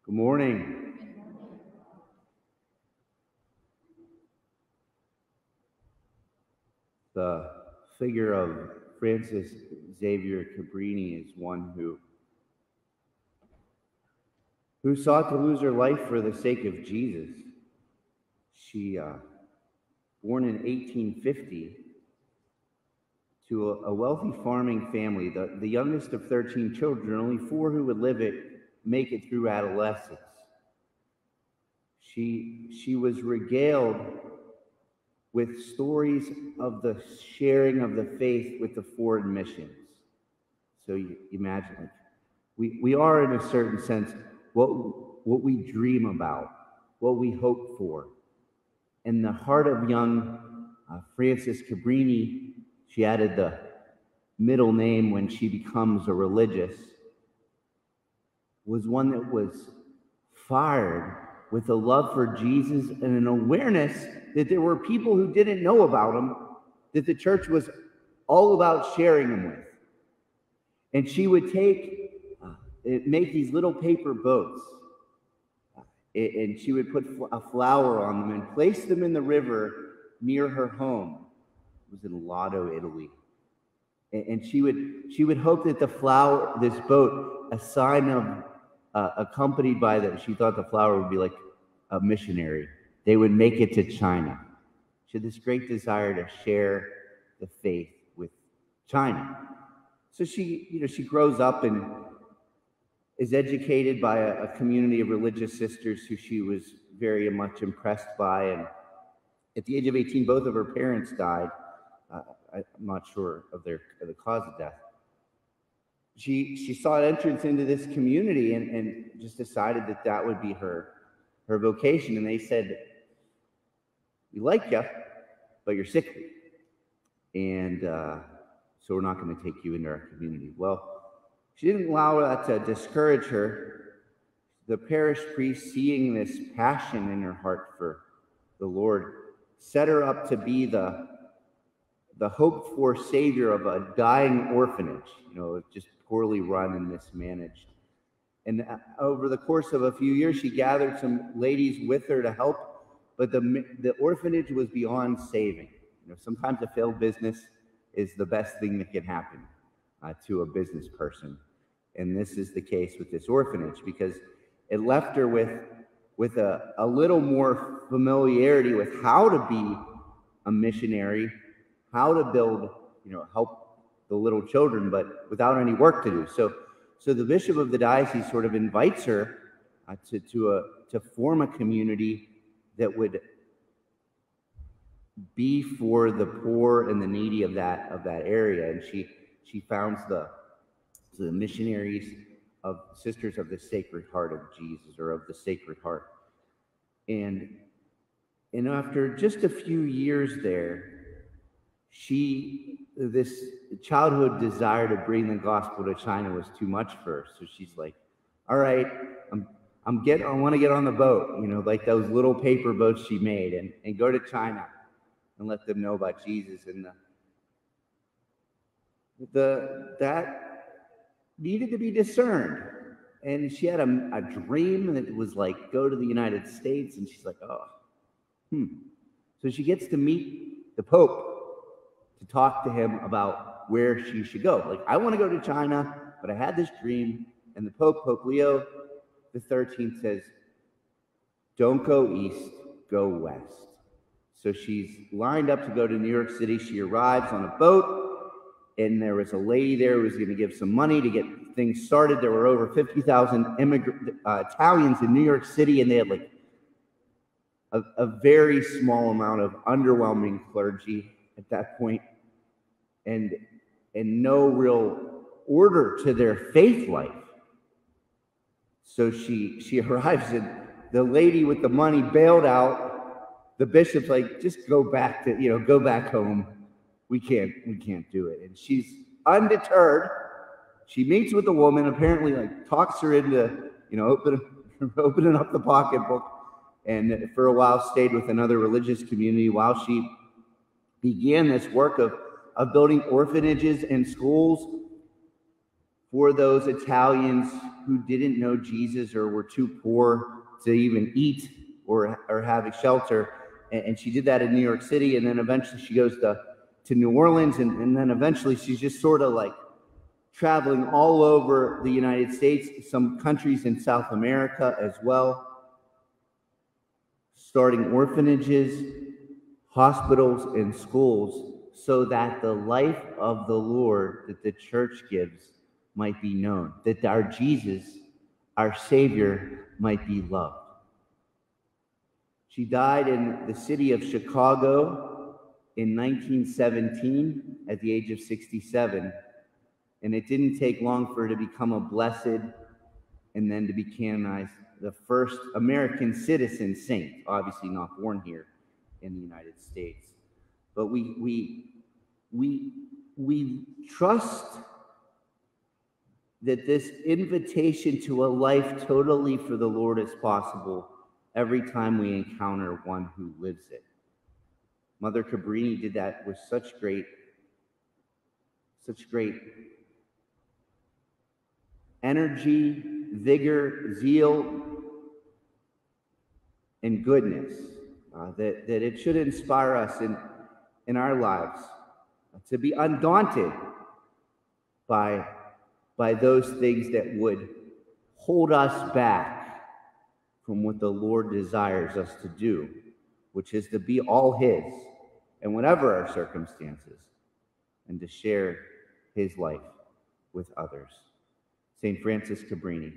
Good morning. The figure of Francis Xavier Cabrini is one who sought to lose her life for the sake of Jesus. She, born in 1850 to a wealthy farming family, the youngest of 13 children, only 4 who would make it through adolescence. She was regaled with stories of the sharing of the faith with the foreign missions. So you imagine, like, we are, in a certain sense, what we dream about, what we hope for. In the heart of young Francis Cabrini, she added the middle name when she becomes a religious, was one that was fired with a love for Jesus and an awareness that there were people who didn't know about him, that the church was all about sharing him with. And she would make these little paper boats, and she would put a flower on them and place them in the river near her home. It was in Lotto, Italy. And she would hope that this boat, a sign of accompanied by that, she thought the flower would be like a missionary. They would make it to China. She had this great desire to share the faith with China. So she grows up and is educated by a community of religious sisters who she was very much impressed by. And at the age of 18, both of her parents died. I'm not sure of the cause of death. She sought entrance into this community and just decided that would be her vocation. And they said, "We like you, but you're sickly. And so we're not going to take you into our community." Well, she didn't allow that to discourage her. The parish priest, seeing this passion in her heart for the Lord, set her up to be the hoped-for savior of a dying orphanage, just poorly run and mismanaged. And over the course of a few years, she gathered some ladies with her to help, but the orphanage was beyond saving. Sometimes a failed business is the best thing that can happen to a business person. And this is the case with this orphanage, because it left her with a little more familiarity with how to be a missionary, how to build, help the little children, but without any work to do. So the bishop of the diocese sort of invites her to form a community that would be for the poor and the needy of that area. And she founds the missionaries of Sisters of the Sacred Heart of Jesus, or of the Sacred Heart. And after just a few years there, this childhood desire to bring the gospel to China was too much for her. So she's like, "All right, I want to get on the boat, like those little paper boats she made, and go to China and let them know about Jesus." And that needed to be discerned. And she had a dream that was like, go to the United States. And she's like, So she gets to meet the Pope to talk to him about where she should go. Like, I want to go to China, but I had this dream. And the Pope Leo the 13th, says, "Don't go east, go west." So she's lined up to go to New York City. She arrives on a boat, and there was a lady there who was going to give some money to get things started. There were over 50,000 Italians in New York City, and they had like a very small amount of underwhelming clergy at that point, and no real order to their faith life. So she arrives, and the lady with the money bailed out. The bishop's like, "Just go back home. We can't do it." And she's undeterred. She meets with the woman, apparently like talks her into, opening up the pocketbook, and for a while stayed with another religious community while she began this work of building orphanages and schools for those Italians who didn't know Jesus or were too poor to even eat or have a shelter. And she did that in New York City. And then eventually she goes to New Orleans. And then eventually she's just sort of like traveling all over the United States, some countries in South America as well, starting orphanages, hospitals, and schools, so that the life of the Lord that the church gives might be known, that our Jesus, our Savior, might be loved. She died in the city of Chicago in 1917 at the age of 67, and it didn't take long for her to become a blessed and then to be canonized, the first American citizen saint, obviously not born here in the United States. But we trust that this invitation to a life totally for the Lord is possible every time we encounter one who lives it. Mother Cabrini did that with such great energy, vigor, zeal, and goodness, that it should inspire us in our lives to be undaunted by those things that would hold us back from what the Lord desires us to do, which is to be all His, and whatever our circumstances, and to share His life with others. St. Francis Cabrini.